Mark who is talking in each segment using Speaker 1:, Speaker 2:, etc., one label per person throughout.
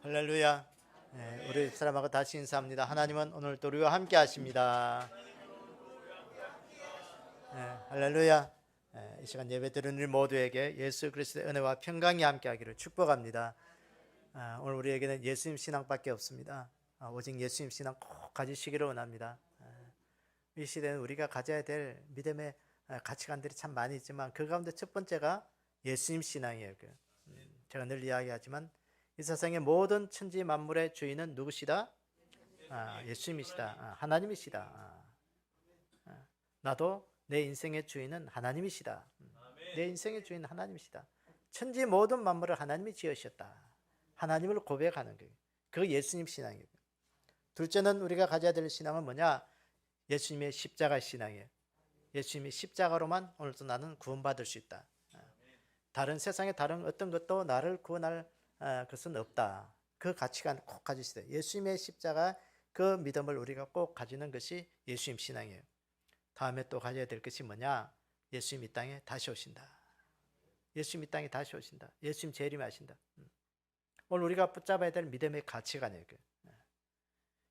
Speaker 1: 할렐루야. 우리 사람하고 다시 인사합니다. 하나님은 오늘도 우리와 함께 하십니다. 할렐루야. 이 시간 예배 드리는 우리 모두에게 예수 그리스도의 은혜와 평강이 함께 하기를 축복합니다. 오늘 우리에게는 예수님 신앙밖에 없습니다. 오직 예수님 신앙 꼭 가지시기를 원합니다. 이 시대는 우리가 가져야 될 믿음의 가치관들이 참 많이 있지만 그 가운데 첫 번째가 예수님 신앙이에요. 제가 늘 이야기하지만 이 세상의 모든 천지 만물의 주인은 누구시다? 예수님이시다. 하나님이시다. 나도 내 인생의 주인은 하나님이시다. 내 인생의 주인은 하나님이시다. 천지 모든 만물을 하나님이 지으셨다. 하나님을 고백하는 거예요. 그 예수님 신앙이에요. 둘째는 우리가 가져야 될 신앙은 뭐냐? 예수님의 십자가 신앙이에요. 예수님이 십자가로만 오늘도 나는 구원받을 수 있다. 다른 세상의 다른 어떤 것도 나를 구원할 것은 없다. 그 가치관 꼭 가지시되 예수님의 십자가 그 믿음을 우리가 꼭 가지는 것이 예수님 신앙이에요. 다음에 또 가져야 될 것이 뭐냐? 예수님 이 땅에 다시 오신다. 예수님 이 땅에 다시 오신다. 예수님 재림하신다. 오늘 우리가 붙잡아야 될 믿음의 가치관이에요.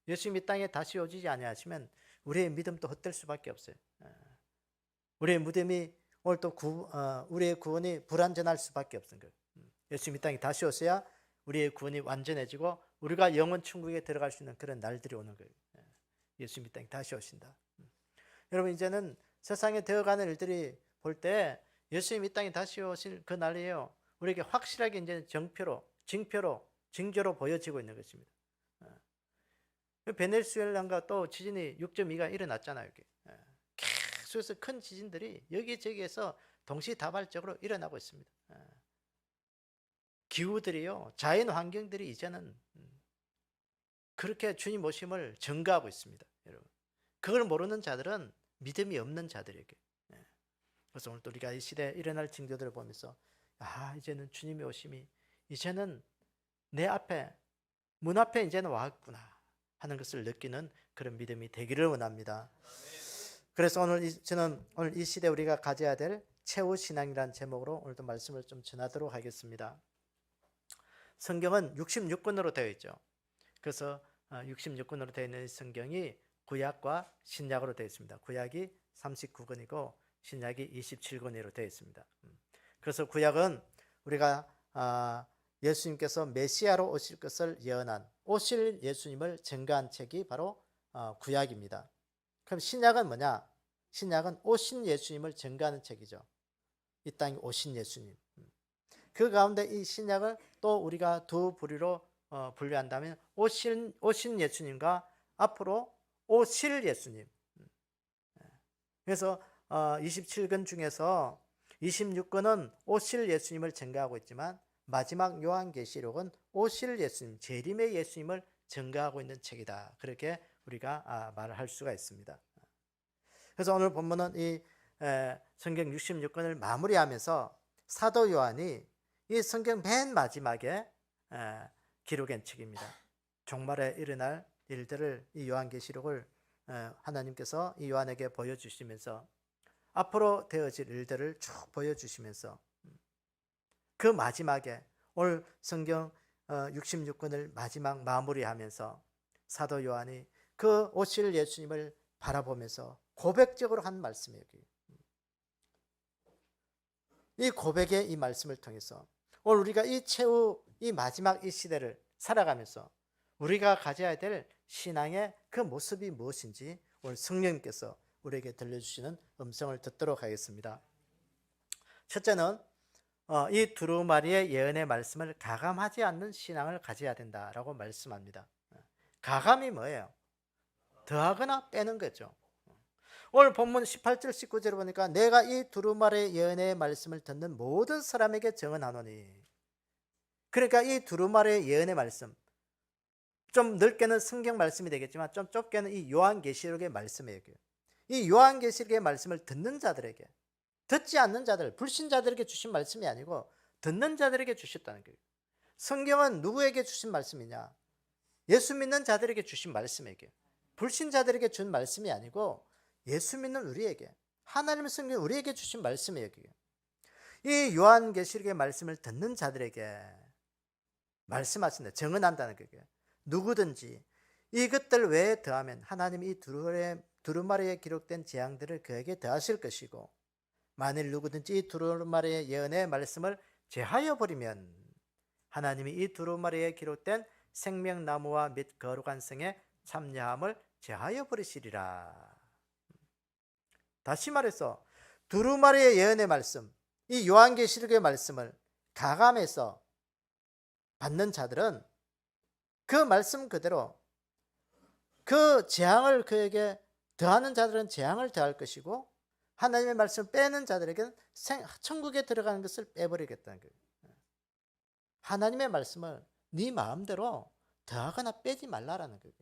Speaker 1: 예수님 이 땅에 다시 오지 아니하시면 우리의 믿음도 헛될 수밖에 없어요. 우리의 믿음이 오늘 또 우리의 구원이 불완전할 수밖에 없는 거예요. 예수님 이 땅에 다시 오셔야 우리의 구원이 완전해지고 우리가 영원 천국에 들어갈 수 있는 그런 날들이 오는 거예요. 예수님 이 땅에 다시 오신다. 여러분 이제는 세상에 되어가는 일들이 볼 때 예수님 이 땅에 다시 오실 그 날이에요. 우리에게 확실하게 이제 징표로 보여지고 있는 것입니다. 베네수엘라가 또 지진이 6.2가 일어났잖아요. 계속해서 큰 지진들이 여기저기에서 동시다발적으로 일어나고 있습니다. 기후들이요, 자연 환경들이 이제는 그렇게 주님 오심을 증거하고 있습니다. 여러분, 그걸 모르는 자들은 믿음이 없는 자들에게. 그래서 오늘 또 우리가 이 시대에 일어날 징조들을 보면서 이제는 주님의 오심이 이제는 내 앞에 문 앞에 이제는 왔구나 하는 것을 느끼는 그런 믿음이 되기를 원합니다. 그래서 저는 오늘 이 시대 우리가 가져야 될 최후 신앙이라는 제목으로 오늘도 말씀을 좀 전하도록 하겠습니다. 성경은 66권으로 되어 있죠. 그래서 66권으로 되어 있는 성경이 구약과 신약으로 되어 있습니다. 구약이 39권이고 신약이 27권으로 되어 있습니다. 그래서 구약은 우리가 예수님께서 메시아로 오실 것을 예언한 오실 예수님을 증거한 책이 바로 구약입니다. 그럼 신약은 뭐냐? 신약은 오신 예수님을 증거하는 책이죠. 이 땅에 오신 예수님. 그 가운데 이 신약을 또 우리가 두 부류로 분류한다면 오신 예수님과 앞으로 오실 예수님. 그래서 27권 중에서 26권은 오실 예수님을 증거하고 있지만 마지막 요한계시록은 오실 예수님, 재림의 예수님을 증거하고 있는 책이다. 그렇게 우리가 말을 할 수가 있습니다. 그래서 오늘 본문은 이 성경 66권을 마무리하면서 사도 요한이 이 성경 맨 마지막에 기록한 책입니다. 종말에 일어날 일들을 이 요한계시록을 하나님께서 이 요한에게 보여주시면서 앞으로 되어질 일들을 쭉 보여주시면서 그 마지막에 오늘 성경 66권을 마지막 마무리하면서 사도 요한이 그 오실 예수님을 바라보면서 고백적으로 한 말씀이에요. 이 고백의 이 말씀을 통해서 오늘 우리가 이 최후 이 마지막 이 시대를 살아가면서 우리가 가져야 될 신앙의 그 모습이 무엇인지 오늘 성령님께서 우리에게 들려주시는 음성을 듣도록 하겠습니다. 첫째는 이 두루마리의 예언의 말씀을 가감하지 않는 신앙을 가져야 된다라고 말씀합니다. 가감이 뭐예요? 더하거나 빼는 거죠. 오늘 본문 18절 19절을 보니까 내가 이 두루마리의 예언의 말씀을 듣는 모든 사람에게 증언하노니, 그러니까 이 두루마리의 예언의 말씀, 좀 넓게는 성경 말씀이 되겠지만 좀 좁게는 이 요한계시록의 말씀이에요. 이 요한계시록의 말씀을 듣는 자들에게, 듣지 않는 자들, 불신자들에게 주신 말씀이 아니고 듣는 자들에게 주셨다는 거예요. 성경은 누구에게 주신 말씀이냐? 예수 믿는 자들에게 주신 말씀에게, 불신자들에게 준 말씀이 아니고 예수 믿는 우리에게, 하나님의 성경 우리에게 주신 말씀이에요. 이 요한계시록의 말씀을 듣는 자들에게 말씀하신다. 정언한다는 거예요. 누구든지 이것들 외에 더하면 하나님이 이 두루마리에 기록된 재앙들을 그에게 더하실 것이고, 만일 누구든지 이 두루마리의 예언의 말씀을 제하여 버리면 하나님이 이 두루마리에 기록된 생명나무와 및 거룩한 성의 참여함을 제하여 버리시리라. 다시 말해서 두루마리의 예언의 말씀, 이 요한계시록의 말씀을 가감해서 받는 자들은 그 말씀 그대로 그 재앙을 그에게 더하는 자들은 재앙을 더할 것이고, 하나님의 말씀을 빼는 자들에게는 천국에 들어가는 것을 빼버리겠다는 거예요. 하나님의 말씀을 네 마음대로 더하거나 빼지 말라라는 거예요.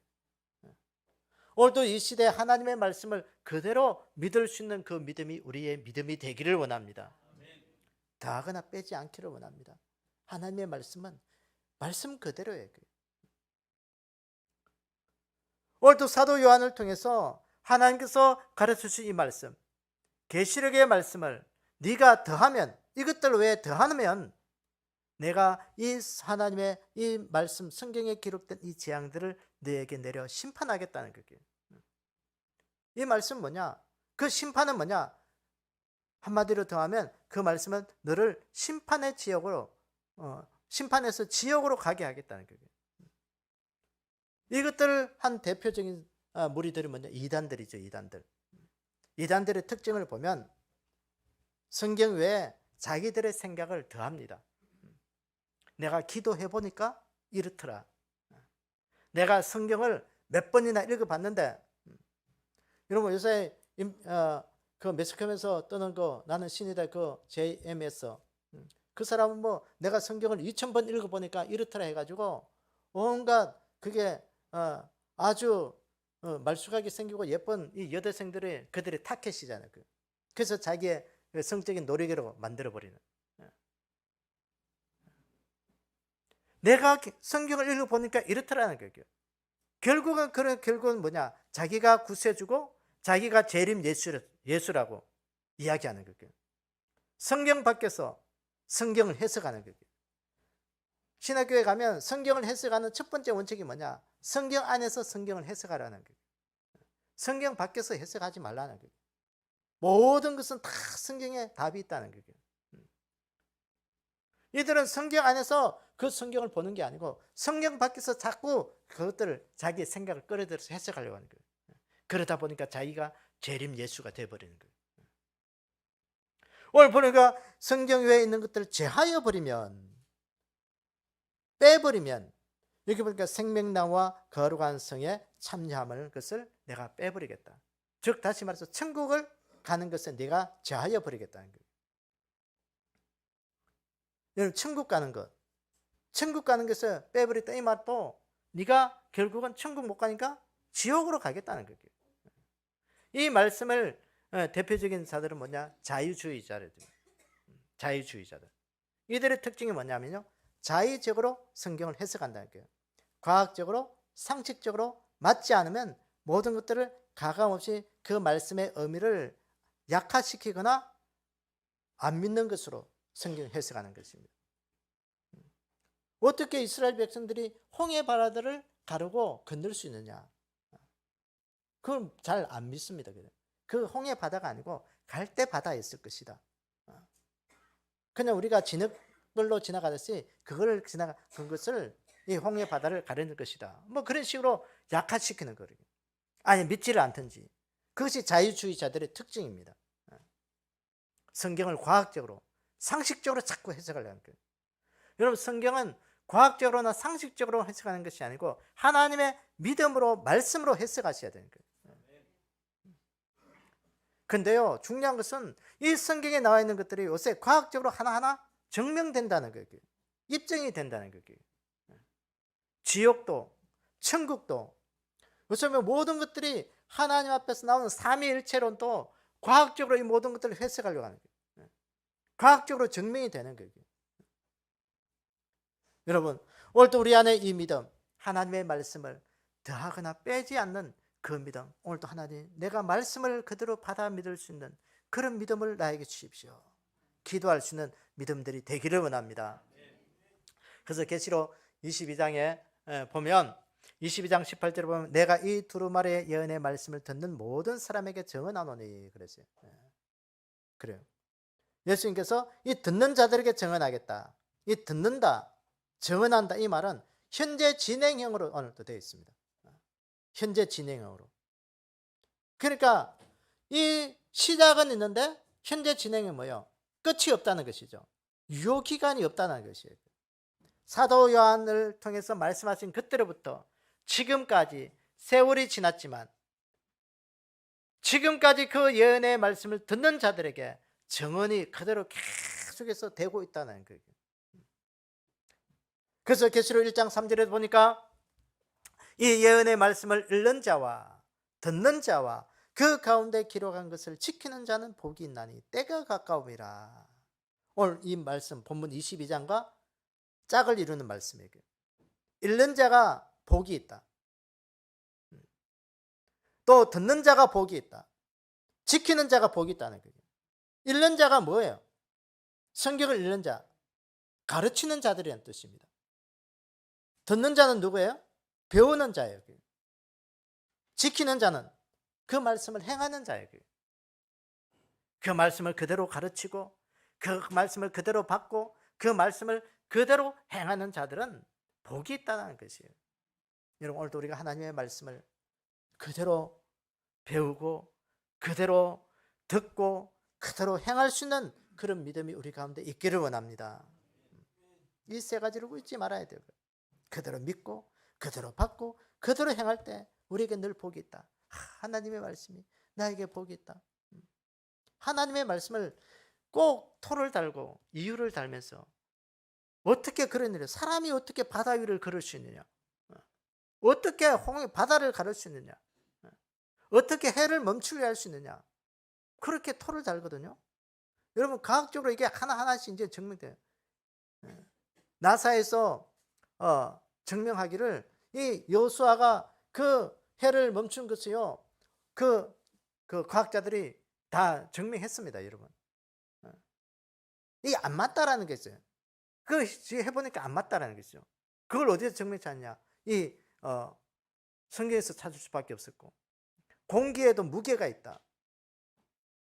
Speaker 1: 오늘도 이 시대에 하나님의 말씀을 그대로 믿을 수 있는 그 믿음이 우리의 믿음이 되기를 원합니다. 더하거나 빼지 않기를 원합니다. 하나님의 말씀은 말씀 그대로예요. 오늘도 사도 요한을 통해서 하나님께서 가르쳐주신 이 말씀, 계시록의 말씀을 네가 더하면, 이것들 외에 더하면 내가 이 하나님의 이 말씀, 성경에 기록된 이 재앙들을 너에게 내려 심판하겠다는 거예요. 이 말씀 뭐냐? 그 심판은 뭐냐? 한마디로 더하면 그 말씀은 너를 심판의 지역으로, 심판에서 지역으로 가게 하겠다는 거예요. 이것들을 한 대표적인 무리들이 뭐냐? 이단들이죠. 이단들의 특징을 보면 성경 외에 자기들의 생각을 더합니다. 내가 기도해 보니까 이렇더라. 내가 성경을 몇 번이나 읽어봤는데, 여러분 요새 그 매스컴에서 뜨는 거 나는 신이다, 그 JMS, 그 사람은 뭐 내가 성경을 2000번 읽어보니까 이렇더라 해가지고 온갖 그게 아주 말쑥하게 생기고 예쁜 이 여대생들의 그들의 타켓이잖아요. 그래서 자기의 성적인 놀이개로 만들어버리는. 내가 성경을 읽어보니까 이렇더라는 거예요. 결국은 뭐냐? 자기가 구세주고 자기가 재림 예수라고 이야기하는 거예요. 성경 밖에서 성경을 해석하는 거예요. 신학교에 가면 성경을 해석하는 첫 번째 원칙이 뭐냐? 성경 안에서 성경을 해석하라는 거예요. 성경 밖에서 해석하지 말라는 거예요. 모든 것은 다 성경에 답이 있다는 거예요. 이들은 성경 안에서 그 성경을 보는 게 아니고 성경 밖에서 자꾸 그것들을 자기의 생각을 끌어들여서 해석하려고 하는 거예요. 그러다 보니까 자기가 재림 예수가 되어버리는 거예요. 오늘 보니까 성경 외에 있는 것들을 제하여 버리면, 빼버리면, 여기 보니까 생명나무와 거룩한 성에 참여함을 그것을 내가 빼버리겠다. 즉 다시 말해서 천국을 가는 것을 내가 제하여 버리겠다는 거예요. 여러분 천국 가는 것을 빼버렸다 이 말도 네가 결국은 천국 못 가니까 지옥으로 가겠다는 거예요. 이 말씀을 대표적인 자들은 뭐냐? 자유주의자들. 이들의 특징이 뭐냐면요, 자의적으로 성경을 해석한다는 거예요. 과학적으로 상식적으로 맞지 않으면 모든 것들을 가감없이 그 말씀의 의미를 약화시키거나 안 믿는 것으로 성경을 해석하는 것입니다. 어떻게 이스라엘 백성들이 홍해 바다들을 가르고 건널 수 있느냐? 그건 잘 안 믿습니다. 그 홍해 바다가 아니고 갈대 바다였을 것이다. 그냥 우리가 진흙물로 지나가듯이 그것을 이 홍해 바다를 가르는 것이다. 뭐 그런 식으로 약화시키는 거예요. 아니 믿지를 않든지. 그것이 자유주의자들의 특징입니다. 성경을 과학적으로, 상식적으로 자꾸 해석하려는 거예요. 여러분 성경은 과학적으로나 상식적으로 해석하는 것이 아니고 하나님의 믿음으로, 말씀으로 해석하셔야 되는 거예요. 근데요, 중요한 것은 이 성경에 나와 있는 것들이 요새 과학적으로 하나하나 증명된다는 거예요. 입증이 된다는 거예요. 지옥도, 천국도, 요새 모든 것들이 하나님 앞에서 나오는 삼위일체론도 과학적으로 이 모든 것들을 해석하려고 하는 거예요. 과학적으로 증명이 되는 거예요. 여러분, 오늘도 우리 안에 이 믿음, 하나님의 말씀을 더하거나 빼지 않는 그 믿음, 오늘도 하나님, 내가 말씀을 그대로 받아 믿을 수 있는 그런 믿음을 나에게 주십시오. 기도할 수 있는 믿음들이 되기를 원합니다. 그래서 계시록 22장에 보면 22장 18절에 보면 내가 이 두루마리의 예언의 말씀을 듣는 모든 사람에게 증언하노니 그랬어요. 그래요. 예수님께서 이 듣는 자들에게 증언하겠다. 이 듣는다, 증언한다 이 말은 현재 진행형으로 오늘도 되어 있습니다. 현재 진행형으로. 그러니까 이 시작은 있는데 현재 진행이 뭐예요? 끝이 없다는 것이죠. 유효기간이 없다는 것이에요. 사도 요한을 통해서 말씀하신 그때로부터 지금까지 세월이 지났지만 지금까지 그 예언의 말씀을 듣는 자들에게 증언이 그대로 계속해서 되고 있다는 거예요. 그래서 계시록 1장 3절에 보니까 이 예언의 말씀을 읽는 자와 듣는 자와 그 가운데 기록한 것을 지키는 자는 복이 있나니 때가 가까움이라. 오늘 이 말씀 본문 22장과 짝을 이루는 말씀이에요. 읽는 자가 복이 있다. 또 듣는 자가 복이 있다. 지키는 자가 복이 있다는 거예요. 읽는 자가 뭐예요? 성경을 읽는 자, 가르치는 자들이라는 뜻입니다. 듣는 자는 누구예요? 배우는 자예요. 지키는 자는 그 말씀을 행하는 자예요. 그 말씀을 그대로 가르치고 그 말씀을 그대로 받고 그 말씀을 그대로 행하는 자들은 복이 있다는 것이에요. 여러분 오늘도 우리가 하나님의 말씀을 그대로 배우고 그대로 듣고 그대로 행할 수 있는 그런 믿음이 우리 가운데 있기를 원합니다. 이 세 가지를 잊지 말아야 돼요. 그대로 믿고 그대로 받고 그대로 행할 때 우리에게 늘 복이 있다. 하나님의 말씀이 나에게 복이 있다. 하나님의 말씀을 꼭 토를 달고 이유를 달면서 어떻게 그런 일을 사람이 어떻게 바다 위를 걸을 수 있느냐, 어떻게 바다를 가를 수 있느냐, 어떻게 해를 멈추게 할 수 있느냐, 그렇게 토를 달거든요. 여러분 과학적으로 이게 하나하나씩 이제 증명돼요. 나사에서 증명하기를 이 여호수아가 그 해를 멈춘 것이요, 그 과학자들이 다 증명했습니다, 여러분. 이게 안 맞다라는 게 있어요. 그 해보니까 안 맞다라는 것이죠. 그걸 어디서 증명했냐? 이 성경에서 찾을 수밖에 없었고, 공기에도 무게가 있다.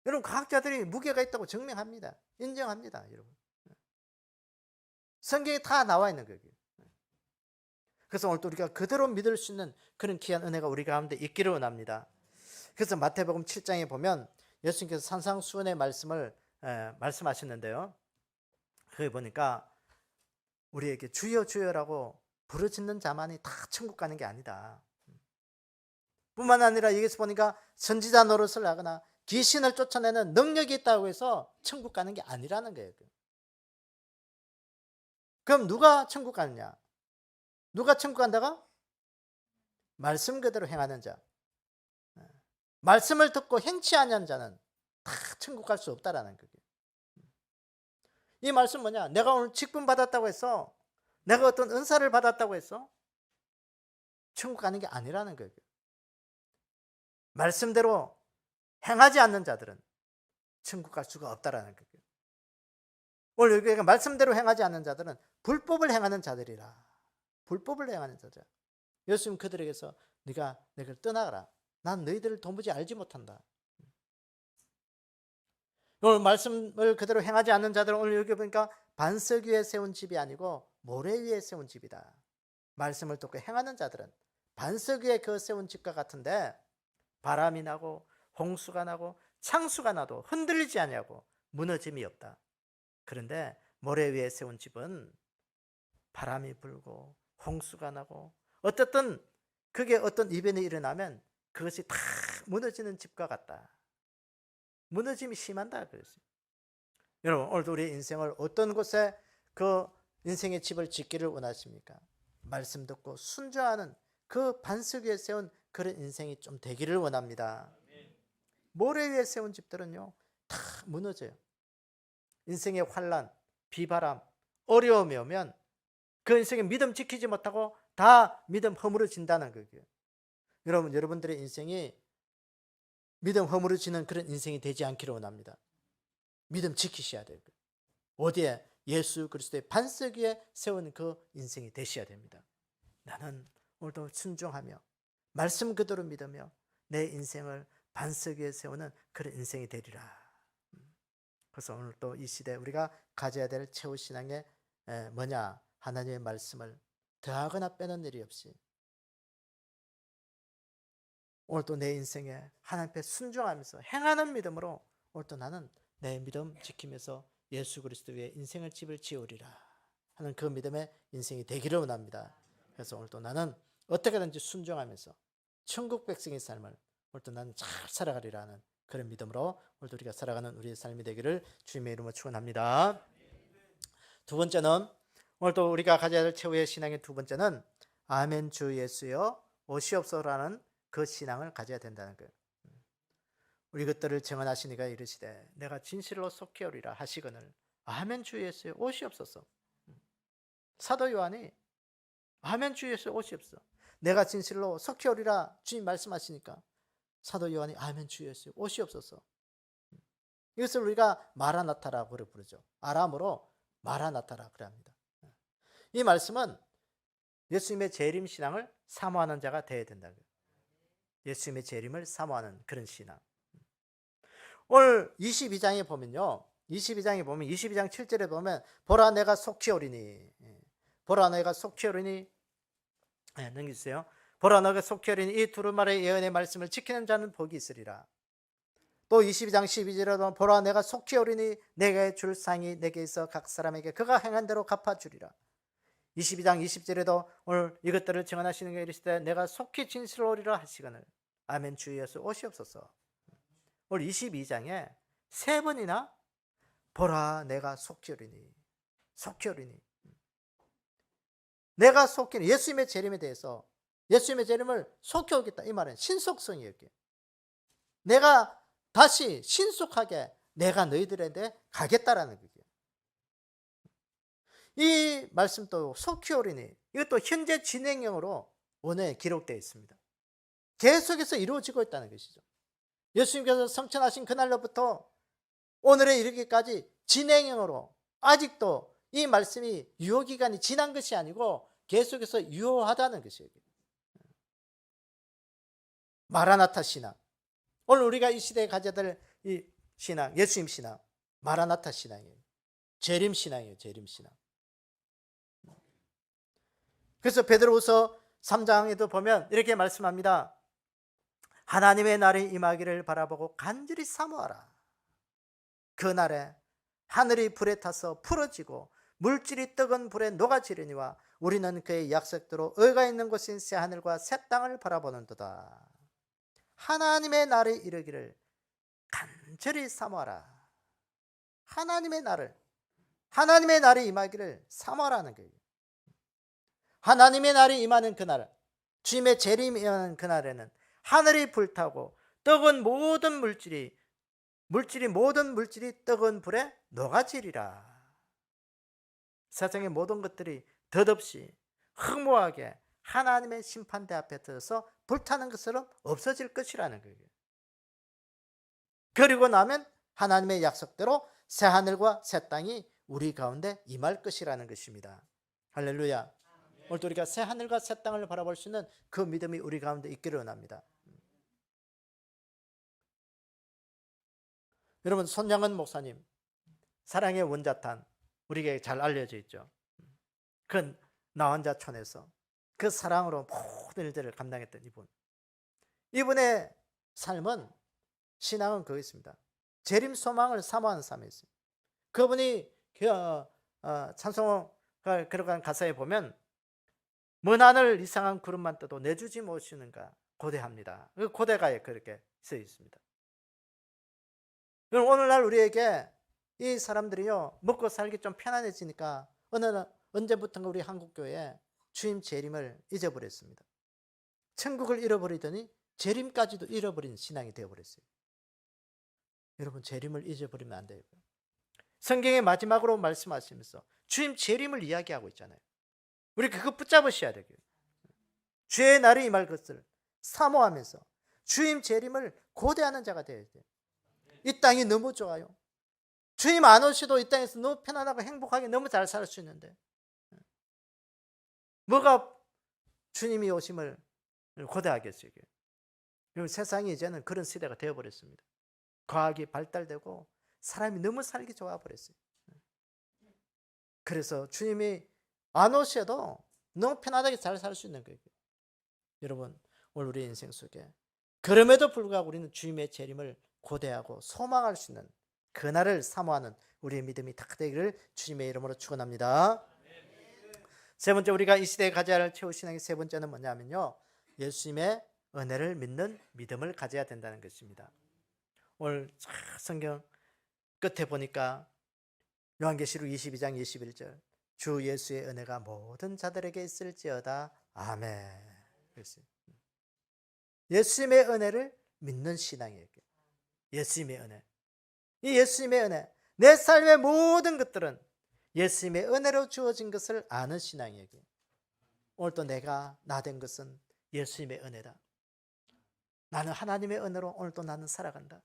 Speaker 1: 여러분 과학자들이 무게가 있다고 증명합니다. 인정합니다, 여러분. 성경에 다 나와 있는 거예요. 그래서 오늘도 우리가 그대로 믿을 수 있는 그런 귀한 은혜가 우리 가운데 있기를 원합니다. 그래서 마태복음 7장에 보면 예수님께서 산상수훈의 말씀을 말씀하셨는데요. 거기 보니까 우리에게 주여 주여라고 부르짖는 자만이 다 천국 가는 게 아니다. 뿐만 아니라 여기서 보니까 선지자 노릇을 하거나 귀신을 쫓아내는 능력이 있다고 해서 천국 가는 게 아니라는 거예요. 그럼 누가 천국 가느냐? 누가 천국 간다가? 말씀 그대로 행하는 자. 말씀을 듣고 행치 아니하는 자는 다 천국 갈 수 없다라는 거예요. 이 말씀 뭐냐? 내가 오늘 직분 받았다고 해서, 내가 어떤 은사를 받았다고 해서 천국 가는 게 아니라는 거예요. 말씀대로 행하지 않는 자들은 천국 갈 수가 없다라는 거예요. 오늘 여기가 말씀대로 행하지 않는 자들은 불법을 행하는 자들이라. 불법을 행하는 자들. 예수님 그들에게서 네가 내가 떠나가라. 난 너희들을 도무지 알지 못한다. 오늘 말씀을 그대로 행하지 않는 자들은 오늘 여기 보니까 반석 위에 세운 집이 아니고 모래 위에 세운 집이다. 말씀을 듣고 행하는 자들은 반석 위에 그 세운 집과 같은데 바람이 나고 홍수가 나고 창수가 나도 흔들리지 아니하고 무너짐이 없다. 그런데 모래 위에 세운 집은 바람이 불고 홍수가 나고 어떻든 그게 어떤 이변이 일어나면 그것이 다 무너지는 집과 같다. 무너짐이 심한다 그랬어요. 여러분 오늘도 우리의 인생을 어떤 곳에 그 인생의 집을 짓기를 원하십니까? 말씀 듣고 순종하는 그 반석 위에 세운 그런 인생이 좀 되기를 원합니다. 모래 위에 세운 집들은요 다 무너져요. 인생의 환난, 비바람, 어려움이 오면 그 인생의 믿음 지키지 못하고 다 믿음 허물어진다는 거예요. 여러분, 여러분들의 인생이 믿음 허물어지는 그런 인생이 되지 않기를 원합니다. 믿음 지키셔야 돼요. 어디에? 예수 그리스도의 반석 위에 세운 그 인생이 되셔야 됩니다. 나는 오늘도 순종하며 말씀 그대로 믿으며 내 인생을 반석 위에 세우는 그런 인생이 되리라. 그래서 오늘 또 이 시대 우리가 가져야 될 최후 신앙의 뭐냐? 하나님의 말씀을 더하거나 빼는 일이 없이 오늘 또 내 인생에 하나님 앞에 순종하면서 행하는 믿음으로 오늘 또 나는 내 믿음 지키면서 예수 그리스도 위에 인생을 집을 지으리라 하는 그 믿음의 인생이 되기를 원합니다. 그래서 오늘 또 나는 어떻게든지 순종하면서 천국 백성의 삶을 오늘 또 나는 잘 살아가리라 하는 그런 믿음으로 오늘도 우리가 살아가는 우리의 삶이 되기를 주님의 이름으로 축원합니다. 두 번째는 오늘 또 우리가 가져야 될 최후의 신앙의 두 번째는 아멘 주 예수여 오시옵소서라는 그 신앙을 가져야 된다는 거예요. 우리 것들을 정언하시니가 이르시되 내가 진실로 속히 오리라 하시거늘 아멘 주 예수여 오시옵소서. 사도 요한이 아멘 주 예수여 오시옵소서. 내가 진실로 속히 오리라 주님 말씀하시니까 사도 요한이 아멘 주 예수여 오시옵소서. 이것을 우리가 마라나타라고 부르죠. 아람어로 마라나타라 그래 합니다. 이 말씀은 예수님의 재림 신앙을 사모하는 자가 되어야 된다고요. 예수님의 재림을 사모하는 그런 신앙. 오늘 22장에 보면요. 22장 7절에 보면 보라 내가 속히 오리니. 보라 내가 속히 오리니. 넘기세요. 보라 내가 속히 오리니 이 두루마리의 예언의 말씀을 지키는 자는 복이 있으리라. 또 22장 12절에도 보라 내가 속히 오리니 내게 줄 상이 내게 있어 각 사람에게 그가 행한 대로 갚아주리라. 22장 20절에도 오늘 이것들을 증언하시는 게 이르시되 내가 속히 진실로 오리라 하시거늘 아멘 주 예수 오시옵소서. 오늘 22장에 세 번이나 보라 내가 속히 오리니 속히 오리니 내가 속히 예수님의 재림에 대해서 예수님의 재림을 속히 오겠다 이 말은 신속성이었기에 내가 다시 신속하게 내가 너희들에게 가겠다라는 거예요. 이 말씀도 속히 오리니 이것도 현재 진행형으로 원어에 기록되어 있습니다. 계속해서 이루어지고 있다는 것이죠. 예수님께서 성천하신 그날로부터 오늘에 이르기까지 진행형으로 아직도 이 말씀이 유효기간이 지난 것이 아니고 계속해서 유효하다는 것이에요. 마라나타 신앙. 오늘 우리가 이 시대에 가져야 될 이 신앙, 예수님 신앙, 마라나타 신앙이에요. 재림 신앙이에요. 재림 신앙. 그래서 베드로후서 3장에도 보면 이렇게 말씀합니다. 하나님의 날이 임하기를 바라보고 간절히 사모하라. 그 날에 하늘이 불에 타서 풀어지고 물질이 뜨거운 불에 녹아지려니와 우리는 그의 약속대로 의가 있는 곳인 새 하늘과 새 땅을 바라보는도다. 하나님의 날이 이르기를 간절히 사모하라. 하나님의 날이 임하기를 사모하라는 거예요. 하나님의 날이 임하는 그날, 주님의 재림이 임하는 그날에는 하늘이 불타고 뜨거운 모든 물질이 뜨거운 불에 녹아지리라. 세상의 모든 것들이 덧없이 허무하게 하나님의 심판대 앞에 서서 불타는 것처럼 없어질 것이라는 거예요. 그리고 나면 하나님의 약속대로 새 하늘과 새 땅이 우리 가운데 임할 것이라는 것입니다. 할렐루야. 오늘도 우리가 새 하늘과 새 땅을 바라볼 수 있는 그 믿음이 우리 가운데 있기를 원합니다. 여러분, 손양은 목사님 사랑의 원자탄 우리에게 잘 알려져 있죠. 그 나원자촌에서 그 사랑으로 모든 일들을 감당했던 이분의 삶은 신앙은 그거 있습니다. 재림 소망을 사모하는 삶이었어요. 그분이 찬송 그러간 가사에 보면 먼 하늘 이상한 구름만 떠도 내주지 못하시는가 고대합니다. 그 고대가에 그렇게 써 있습니다. 그럼 오늘날 우리에게 이 사람들이요 먹고 살기 좀 편안해지니까 언제부턴가 우리 한국교회에 주님 재림을 잊어버렸습니다. 천국을 잃어버리더니 재림까지도 잃어버린 신앙이 되어버렸어요. 여러분, 재림을 잊어버리면 안 돼요. 성경의 마지막으로 말씀하시면서 주님 재림을 이야기하고 있잖아요. 우리 그거 붙잡으셔야 돼요. 주의 날이 임할 것을 사모하면서 주님 재림을 고대하는 자가 되어야 돼요. 이 땅이 너무 좋아요. 주님 안 오셔도 이 땅에서 너무 편안하고 행복하게 너무 잘 살 수 있는데 뭐가 주님이 오심을 고대하겠어요. 그리고 세상이 이제는 그런 시대가 되어버렸습니다. 과학이 발달되고 사람이 너무 살기 좋아 버렸어요. 그래서 주님이 안 오셔도 너무 편안하게 잘 살 수 있는 거예요. 여러분, 오늘 우리 인생 속에 그럼에도 불구하고 우리는 주님의 재림을 고대하고 소망할 수 있는 그날을 사모하는 우리의 믿음이 다 되기를 주님의 이름으로 축원합니다. 세 번째, 우리가 이 시대에 가져야 할 최후 신앙의 세 번째는 뭐냐면요, 예수님의 은혜를 믿는 믿음을 가져야 된다는 것입니다. 오늘 성경 끝에 보니까 요한계시록 22장 21절, 주 예수의 은혜가 모든 자들에게 있을지어다. 아멘. 예수님의 은혜를 믿는 신앙이에요. 예수님의 은혜. 이 예수님의 은혜, 내 삶의 모든 것들은 예수님의 은혜로 주어진 것을 아는 신앙이에요. 오늘 또 내가 나 된 것은 예수님의 은혜다. 나는 하나님의 은혜로 오늘 또 나는 살아간다.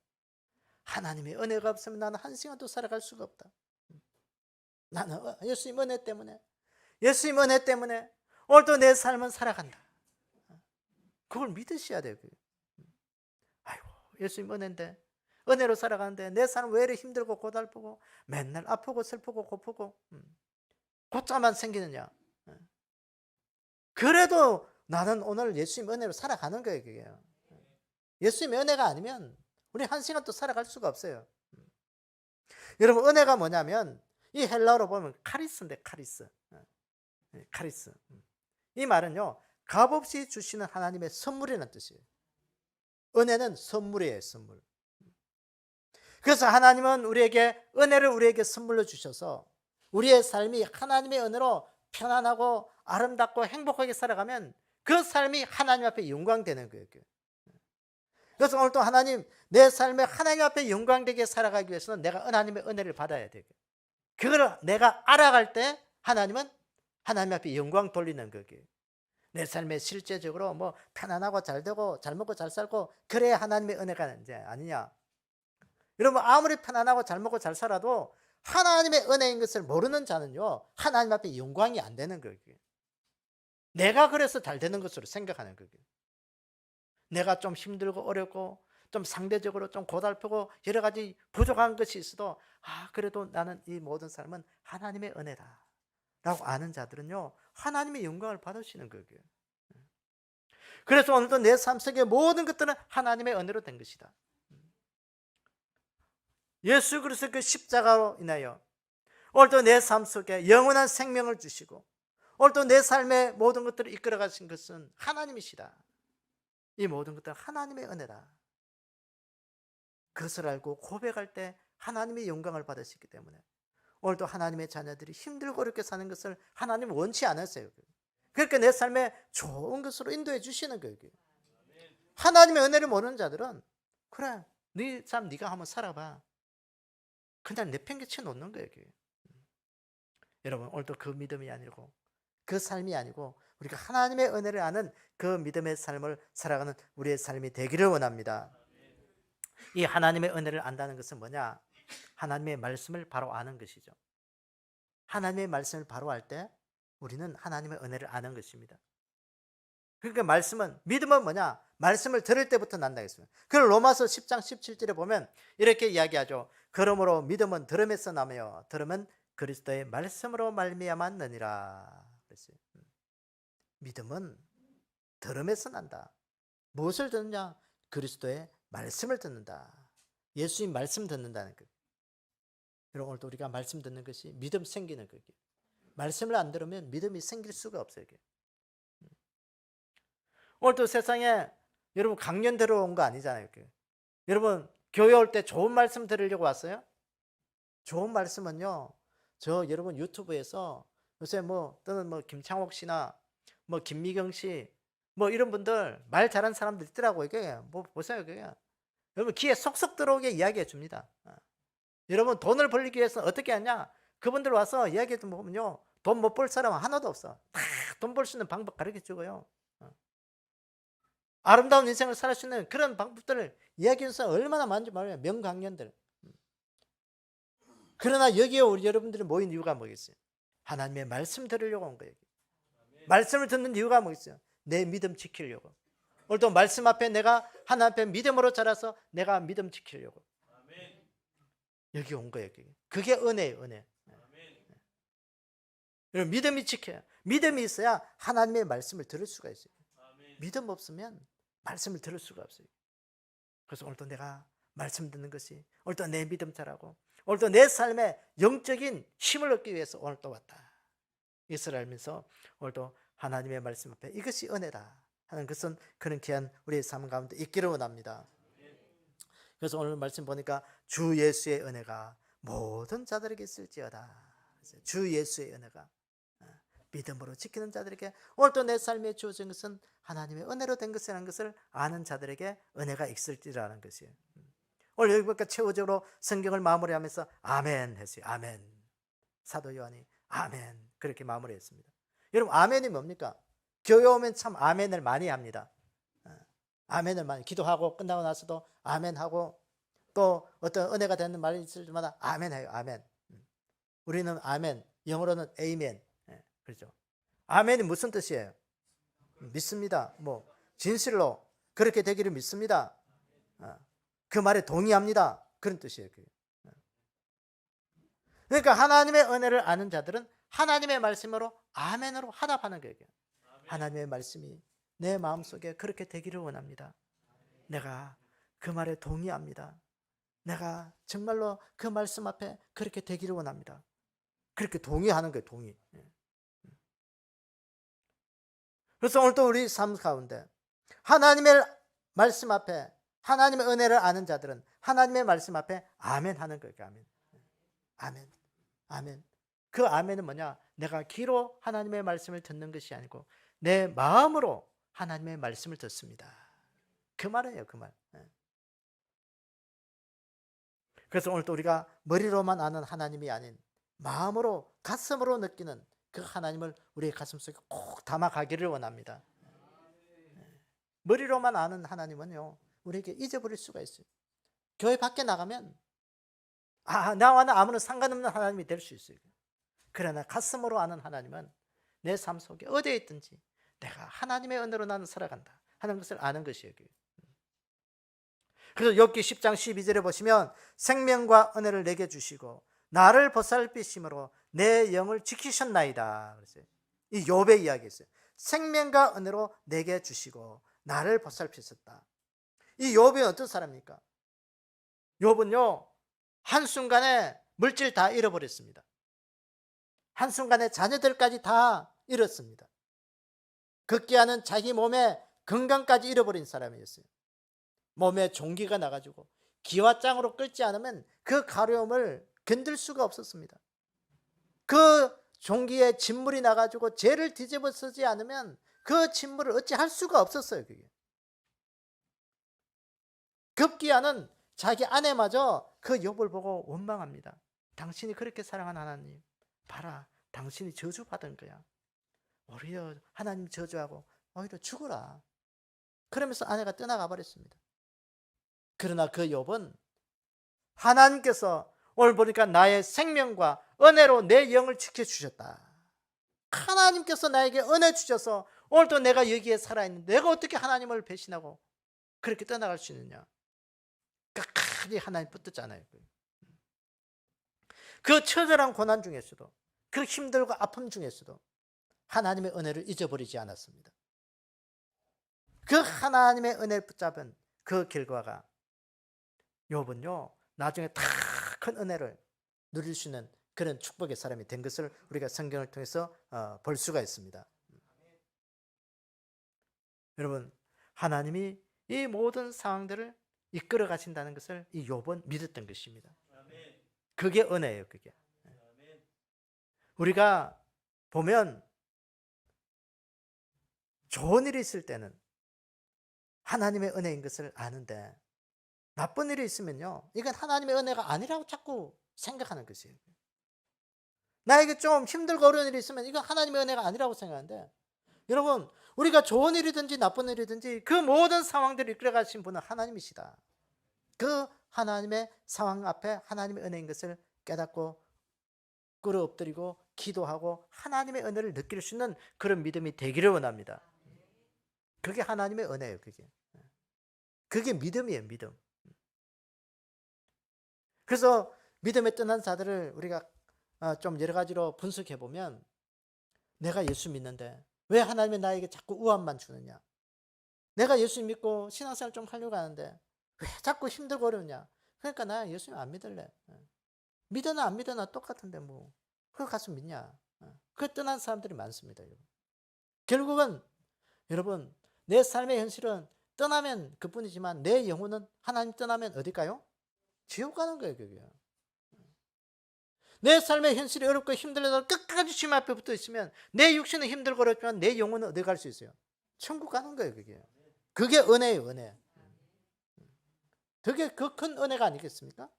Speaker 1: 하나님의 은혜가 없으면 나는 한 시간도 살아갈 수가 없다. 나는 예수님 은혜 때문에, 예수님 은혜 때문에 오늘도 내 삶은 살아간다. 그걸 믿으셔야 돼요. 아이고, 예수님 은혜인데, 은혜로 살아가는데 내 삶 왜 이렇게 힘들고 고달프고 맨날 아프고 슬프고 고프고 고짜만 생기느냐. 그래도 나는 오늘 예수님 은혜로 살아가는 거예요. 그게. 예수님의 은혜가 아니면 우리 한 시간도 살아갈 수가 없어요. 여러분, 은혜가 뭐냐면 이 헬라어로 보면 카리스인데, 카리스. 카리스. 이 말은요, 값없이 주시는 하나님의 선물이라는 뜻이에요. 은혜는 선물이에요, 선물. 그래서 하나님은 우리에게 은혜를 우리에게 선물로 주셔서 우리의 삶이 하나님의 은혜로 편안하고 아름답고 행복하게 살아가면 그 삶이 하나님 앞에 영광되는 거예요. 그래서 오늘 또 하나님, 내 삶에 하나님 앞에 영광되게 살아가기 위해서는 내가 하나님의 은혜를 받아야 돼요. 그걸 내가 알아갈 때 하나님은 하나님 앞에 영광 돌리는 거예요. 내 삶에 실제적으로 뭐 편안하고 잘 되고 잘 먹고 잘 살고 그래야 하나님의 은혜가 이제 아니냐. 여러분, 아무리 편안하고 잘 먹고 잘 살아도 하나님의 은혜인 것을 모르는 자는요, 하나님 앞에 영광이 안 되는 거예요. 내가 그래서 잘 되는 것으로 생각하는 거예요. 내가 좀 힘들고 어렵고 좀 상대적으로 좀 고달프고 여러 가지 부족한 것이 있어도 그래도 나는 이 모든 삶은 하나님의 은혜다 라고 아는 자들은요, 하나님의 영광을 받으시는 거예요. 그래서 오늘도 내 삶 속의 모든 것들은 하나님의 은혜로 된 것이다. 예수 그리스도의 그 십자가로 인하여 오늘도 내 삶 속에 영원한 생명을 주시고 오늘도 내 삶의 모든 것들을 이끌어 가신 것은 하나님이시다. 이 모든 것들은 하나님의 은혜다. 그것을 알고 고백할 때 하나님의 영광을 받으시기 때문에 오늘도 하나님의 자녀들이 힘들고 어렵게 사는 것을 하나님은 원치 않으세요. 그러니까 내 삶에 좋은 것으로 인도해 주시는 거예요. 하나님의 은혜를 모르는 자들은 그래, 네 삶 네가 한번 살아봐. 그냥 내팽개쳐 놓는 거예요. 여러분, 오늘도 그 믿음이 아니고 그 삶이 아니고 우리가 하나님의 은혜를 아는 그 믿음의 삶을 살아가는 우리의 삶이 되기를 원합니다. 이 하나님의 은혜를 안다는 것은 뭐냐? 하나님의 말씀을 바로 아는 것이죠. 하나님의 말씀을 바로 알 때 우리는 하나님의 은혜를 아는 것입니다. 그러니까 말씀은, 믿음은 뭐냐? 말씀을 들을 때부터 난다 했습니다. 그걸 로마서 10장 17절에 보면 이렇게 이야기하죠. 그러므로 믿음은 들음에서 나며 들음은 그리스도의 말씀으로 말미암았느니라. 그랬어요. 믿음은 들음에서 난다. 무엇을 듣느냐? 그리스도의 말씀을 듣는다. 예수님 말씀 듣는다는 것. 여러분, 오늘도 우리가 말씀 듣는 것이 믿음 생기는 거예요. 말씀을 안 들으면 믿음이 생길 수가 없어요. 오늘도 세상에 여러분 강연 들어온 거 아니잖아요. 여러분, 교회 올 때 좋은 말씀 들으려고 왔어요? 좋은 말씀은요, 여러분 유튜브에서 요새 또는 김창옥 씨나 김미경 씨 이런 분들 말 잘하는 사람들 있더라고요. 이게 보세요. 여러분 귀에 쏙쏙 들어오게 이야기해 줍니다. 여러분, 돈을 벌기 위해서는 어떻게 하냐? 그분들 와서 이야기해 보면요, 돈 못 벌 사람은 하나도 없어. 다 돈 벌 수 있는 방법 가르쳐 주고요. 아름다운 인생을 살 수 있는 그런 방법들을 이야기해서 얼마나 많은지 말이에요. 명강연들. 그러나 여기에 우리 여러분들이 모인 이유가 뭐겠어요? 하나님의 말씀 들으려고 온 거예요. 말씀을 듣는 이유가 뭐겠어요? 내 믿음 지키려고. 오늘도 말씀 앞에 내가 하나님 앞에 믿음으로 자라서 내가 믿음 지키려고 여기 온 거예요. 그게 은혜예요. 은혜. 믿음이 지켜요. 믿음이 있어야 하나님의 말씀을 들을 수가 있어요. 믿음 없으면 말씀을 들을 수가 없어요. 그래서 오늘도 내가 말씀 듣는 것이, 오늘도 내 믿음 자라고, 오늘도 내 삶에 영적인 힘을 얻기 위해서 오늘 또 왔다. 이것을 알면서 오늘도 하나님의 말씀 앞에 이것이 은혜다 하는 것은 그런 귀한 우리의 삶 가운데 있기를 원합니다. 그래서 오늘 말씀 보니까 주 예수의 은혜가 모든 자들에게 있을지어다. 주 예수의 은혜가 믿음으로 지키는 자들에게, 오늘도 내 삶에 주어진 것은 하나님의 은혜로 된 것이라는 것을 아는 자들에게 은혜가 있을지라는 것이에요. 오늘 여기 보니까 최후적으로 성경을 마무리하면서 아멘 했어요. 아멘. 사도 요한이 아멘 그렇게 마무리했습니다. 여러분, 아멘이 뭡니까? 교회 오면 참 아멘을 많이 합니다. 아멘을 많이 기도하고 끝나고 나서도 아멘하고, 또 어떤 은혜가 되는 말이 있을 때마다 아멘해요. 아멘. 우리는 아멘, 영어로는 에이멘. 그렇죠. 아멘이 무슨 뜻이에요? 믿습니다. 뭐 진실로 그렇게 되기를 믿습니다. 그 말에 동의합니다. 그런 뜻이에요. 그러니까 하나님의 은혜를 아는 자들은 하나님의 말씀으로 아멘으로 화답하는 거예요. 하나님의 말씀이 내 마음속에 그렇게 되기를 원합니다. 내가 그 말에 동의합니다. 내가 정말로 그 말씀 앞에 그렇게 되기를 원합니다. 그렇게 동의하는 거예요. 동의. 그래서 오늘도 우리 삶 가운데 하나님의 말씀 앞에, 하나님의 은혜를 아는 자들은 하나님의 말씀 앞에 아멘 하는 거예요. 아멘. 아멘. 아멘. 그 아멘은 뭐냐? 내가 귀로 하나님의 말씀을 듣는 것이 아니고 내 마음으로 하나님의 말씀을 듣습니다. 그 말이에요. 그 말. 그래서 오늘도 우리가 머리로만 아는 하나님이 아닌 마음으로, 가슴으로 느끼는 그 하나님을 우리의 가슴속에 꼭 담아가기를 원합니다. 머리로만 아는 하나님은요, 우리에게 잊어버릴 수가 있어요. 교회 밖에 나가면 나와는 아무런 상관없는 하나님이 될 수 있어요. 그러나 가슴으로 아는 하나님은 내 삶 속에 어디에 있든지 내가 하나님의 은혜로 나는 살아간다 하는 것을 아는 것이에요. 그래서 욥기 10장 12절에 보시면 생명과 은혜를 내게 주시고 나를 보살피심으로 내 영을 지키셨나이다. 그랬어요. 이 욥의 이야기였어요. 생명과 은혜로 내게 주시고 나를 보살피셨다. 이 욥이 어떤 사람입니까? 욥은요, 한순간에 물질 다 잃어버렸습니다. 한순간에 자녀들까지 다 잃었습니다. 급기야는 자기 몸의 건강까지 잃어버린 사람이었어요. 몸에 종기가 나가지고 기와장으로 끓지 않으면 그 가려움을 견딜 수가 없었습니다. 그 종기에 진물이 나가지고 죄를 뒤집어 쓰지 않으면 그 진물을 어찌 할 수가 없었어요. 그게. 급기야는 자기 아내마저 그 욥을 보고 원망합니다. 당신이 그렇게 사랑한 하나님, 봐라, 당신이 저주받은 거야. 오히려 하나님 저주하고 오히려 죽어라. 그러면서 아내가 떠나가 버렸습니다. 그러나 그 욥은 하나님께서 오늘 보니까 나의 생명과 은혜로 내 영을 지켜주셨다. 하나님께서 나에게 은혜 주셔서 오늘도 내가 여기에 살아있는데 내가 어떻게 하나님을 배신하고 그렇게 떠나갈 수 있느냐. 끝까지 하나님 붙들잖아요. 그 처절한 고난 중에서도, 그 힘들고 아픔 중에서도 하나님의 은혜를 잊어버리지 않았습니다. 그 하나님의 은혜를 붙잡은 그 결과가 욥은요, 나중에 다 큰 은혜를 누릴 수 있는 그런 축복의 사람이 된 것을 우리가 성경을 통해서 볼 수가 있습니다. 여러분, 하나님이 이 모든 상황들을 이끌어 가신다는 것을 이 욥은 믿었던 것입니다. 그게 은혜예요. 그게. 우리가 보면 좋은 일이 있을 때는 하나님의 은혜인 것을 아는데 나쁜 일이 있으면요, 이건 하나님의 은혜가 아니라고 자꾸 생각하는 것이에요. 나에게 좀 힘들고 어려운 일이 있으면 이건 하나님의 은혜가 아니라고 생각하는데, 여러분, 우리가 좋은 일이든지 나쁜 일이든지 그 모든 상황들을 이끌어 가신 분은 하나님이시다. 그 하나님의 상황 앞에 하나님의 은혜인 것을 깨닫고 꿇어 엎드리고 기도하고 하나님의 은혜를 느낄 수 있는 그런 믿음이 되기를 원합니다. 그게 하나님의 은혜예요. 그게 믿음이에요. 믿음. 그래서 믿음에 떠난 자들을 우리가 좀 여러 가지로 분석해 보면, 내가 예수 믿는데 왜 하나님이 나에게 자꾸 우환만 주느냐, 내가 예수 믿고 신앙생활 좀 하려고 하는데 왜 자꾸 힘들고 어려우냐, 그러니까 나 예수님 안 믿을래. 믿으나 안 믿으나 똑같은데 뭐 그걸 가서 믿냐. 그 떠난 사람들이 많습니다. 결국은 여러분, 내 삶의 현실은 떠나면 그뿐이지만 내 영혼은 하나님 떠나면 어딜까요? 지옥 가는 거예요. 그게. 내 삶의 현실이 어렵고 힘들어도 끝까지 주님 앞에 붙어 있으면 내 육신은 힘들고 어렵지만 내 영혼은 어디 갈 수 있어요? 천국 가는 거예요. 그게 은혜예요. 은혜. 그게 그 큰 은혜가 아니겠습니까?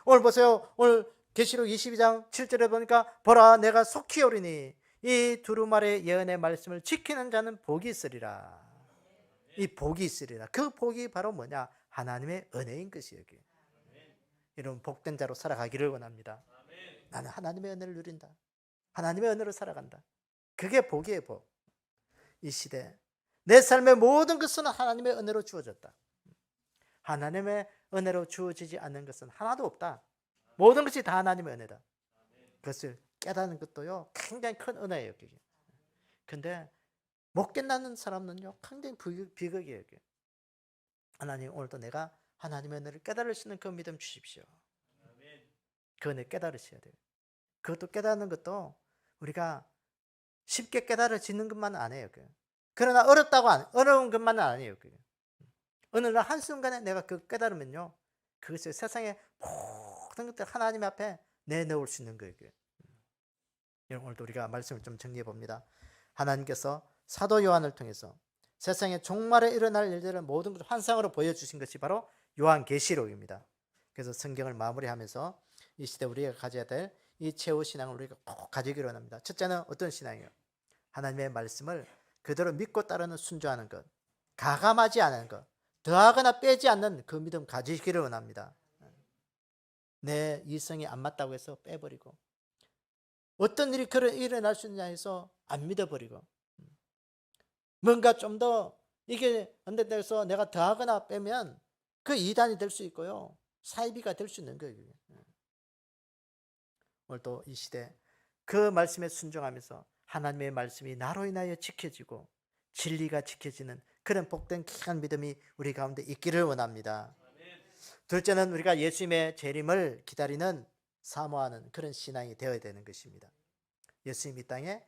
Speaker 1: 오늘 보세요. 오늘 계시록 22장 7절에 보니까 보라 내가 속히 오리니 이 두루마리의 예언의 말씀을 지키는 자는 복이 있으리라. 이 복이 있으리라. 그 복이 바로 뭐냐? 하나님의 은혜인 것이에요. 여러분, 복된 자로 살아가기를 원합니다. 나는 하나님의 은혜를 누린다. 하나님의 은혜로 살아간다. 그게 복이에요. 복. 이 시대 내 삶의 모든 것은 하나님의 은혜로 주어졌다. 하나님의 은혜로 주어지지 않는 것은 하나도 없다. 모든 것이 다 하나님의 은혜다. 그것을 깨닫는 것도요, 굉장히 큰 은혜예요. 그런데 못 깨닫는 사람은요, 굉장히 비극이에요. 하나님, 오늘도 내가 하나님의 은혜를 깨달을 수 있는 그 믿음 주십시오. 그 은혜 깨달으셔야 돼요. 그것도 깨닫는 것도 우리가 쉽게 깨달아지는 것만은 아니에요. 그러나 어려운 것만은 아니에요. 어느 날 한순간에 내가 그 깨달으면요, 그것을 세상의 모든 것들 하나님 앞에 내놓을 수 있는 거예요. 여러분, 오늘도 우리가 말씀을 좀 정리해 봅니다. 하나님께서 사도 요한을 통해서 세상의 종말에 일어날 일들을 모든 것을 환상으로 보여주신 것이 바로 요한계시록입니다. 그래서 성경을 마무리하면서 이 시대 우리가 가져야 될 이 최후 신앙을 우리가 꼭 가지기로 합니다. 첫째는 어떤 신앙이에요? 하나님의 말씀을 그대로 믿고 따르는 순종하는 것, 가감하지 않은 것, 더하거나 빼지 않는 그 믿음 가지기를 원합니다. 내 이성이 안 맞다고 해서 빼버리고, 어떤 일이 일어날 수 있느냐 해서 안 믿어버리고, 뭔가 좀 더 이게 안 된다고 해서 내가 더하거나 빼면 그 이단이 될 수 있고요, 사이비가 될 수 있는 거예요. 오늘도 이 시대 그 말씀에 순종하면서 하나님의 말씀이 나로 인하여 지켜지고 진리가 지켜지는 그런 복된 귀한 믿음이 우리 가운데 있기를 원합니다. 둘째는 우리가 예수님의 재림을 기다리는, 사모하는 그런 신앙이 되어야 되는 것입니다. 예수님 이 땅에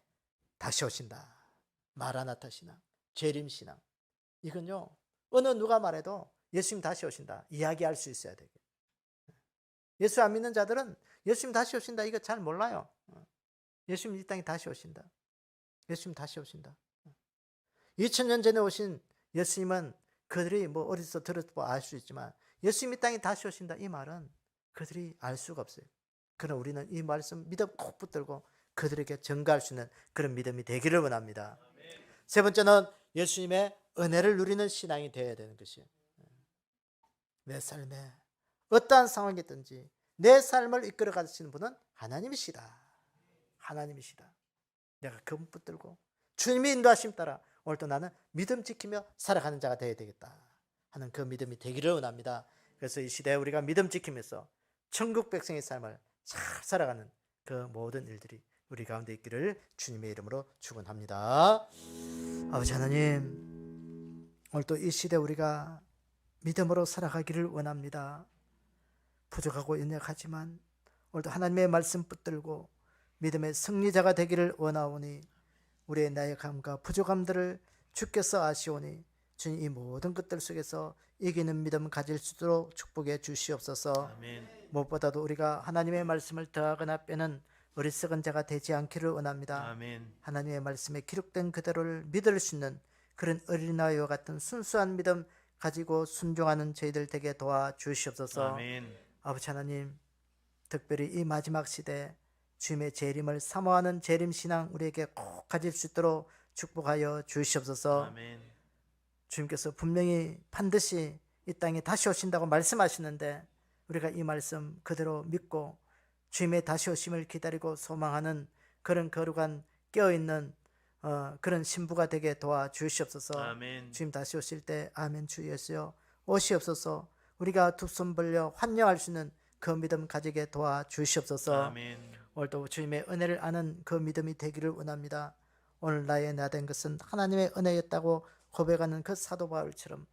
Speaker 1: 다시 오신다. 마라나타 신앙, 재림 신앙. 이건요, 어느 누가 말해도 예수님 다시 오신다 이야기할 수 있어야 돼요. 예수 안 믿는 자들은 예수님 다시 오신다 이거 잘 몰라요. 예수님 이 땅에 다시 오신다. 예수님 다시 오신다. 2000년 전에 오신 예수님은 그들이 뭐 어디서 들어도 알 수 있지만 예수님 이 땅에 다시 오신다 이 말은 그들이 알 수가 없어요. 그러나 우리는 이 말씀 믿음 꼭 붙들고 그들에게 전가할 수 있는 그런 믿음이 되기를 원합니다. 세 번째는 예수님의 은혜를 누리는 신앙이 되어야 되는 것이에요. 내 삶에 어떠한 상황이든지 내 삶을 이끌어 가시는 분은 하나님이시다. 하나님이시다. 내가 그분 붙들고 주님의 인도하심 따라 오늘도 나는 믿음 지키며 살아가는 자가 되어야 되겠다 하는 그 믿음이 되기를 원합니다. 그래서 이 시대에 우리가 믿음 지키면서 천국 백성의 삶을 잘 살아가는 그 모든 일들이 우리 가운데 있기를 주님의 이름으로 축원합니다. 아버지 하나님, 오늘도 이 시대 우리가 믿음으로 살아가기를 원합니다. 부족하고 연약하지만 오늘도 하나님의 말씀 붙들고 믿음의 승리자가 되기를 원하오니 우리의 나약함과 부족함들을 주께서 아시오니 주님 이 모든 것들 속에서 이기는 믿음 가질 수 있도록 축복해 주시옵소서. 아멘. 무엇보다도 우리가 하나님의 말씀을 더하거나 빼는 어리석은 자가 되지 않기를 원합니다. 아멘. 하나님의 말씀에 기록된 그대로를 믿을 수 있는 그런 어린아이와 같은 순수한 믿음 가지고 순종하는 저희들 되게 도와주시옵소서. 아멘. 아버지 하나님, 특별히 이 마지막 시대에 주님의 재림을 사모하는 재림신앙 우리에게 꼭 가질 수 있도록 축복하여 주시옵소서. 아멘. 주님께서 분명히 반드시 이 땅에 다시 오신다고 말씀하시는데 우리가 이 말씀 그대로 믿고 주님의 다시 오심을 기다리고 소망하는 그런 거룩한 깨어있는 그런 신부가 되게 도와주시옵소서.
Speaker 2: 아멘.
Speaker 1: 주님 다시 오실 때 아멘 주 예수여 오시옵소서. 우리가 두 손 벌려 환영할 수 있는 그 믿음 가지게 도와주시옵소서.
Speaker 2: 아멘.
Speaker 1: 오늘도 주님의 은혜를 아는 그 믿음이 되기를 원합니다. 오늘 나의 나된 것은 하나님의 은혜였다고 고백하는 그 사도 바울처럼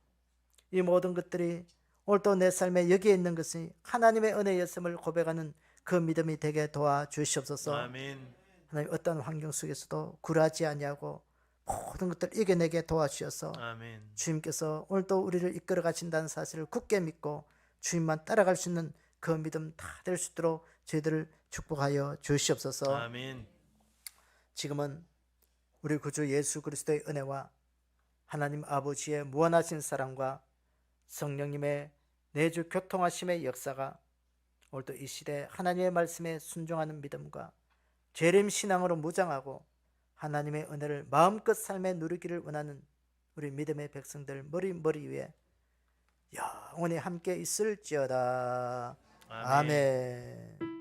Speaker 1: 이 모든 것들이 오늘도 내 삶에 여기에 있는 것이 하나님의 은혜였음을 고백하는 그 믿음이 되게 도와주시옵소서.
Speaker 2: 아멘.
Speaker 1: 하나님 어떤 환경 속에서도 굴하지 아니하고 모든 것들을 이겨내게 도와주셔서
Speaker 2: 아멘.
Speaker 1: 주님께서 오늘도 우리를 이끌어 가신다는 사실을 굳게 믿고 주님만 따라갈 수 있는 그 믿음 다 될 수 있도록 저희들을 축복하여 주시옵소서.
Speaker 2: 아멘.
Speaker 1: 지금은 우리 구주 예수 그리스도의 은혜와 하나님 아버지의 무한하신 사랑과 성령님의 내주 교통하심의 역사가 오늘도 이 시대 하나님의 말씀에 순종하는 믿음과 재림 신앙으로 무장하고 하나님의 은혜를 마음껏 삶에 누리기를 원하는 우리 믿음의 백성들 머리 위에 영원히 함께 있을지어다.
Speaker 2: 아멘.
Speaker 1: 아멘.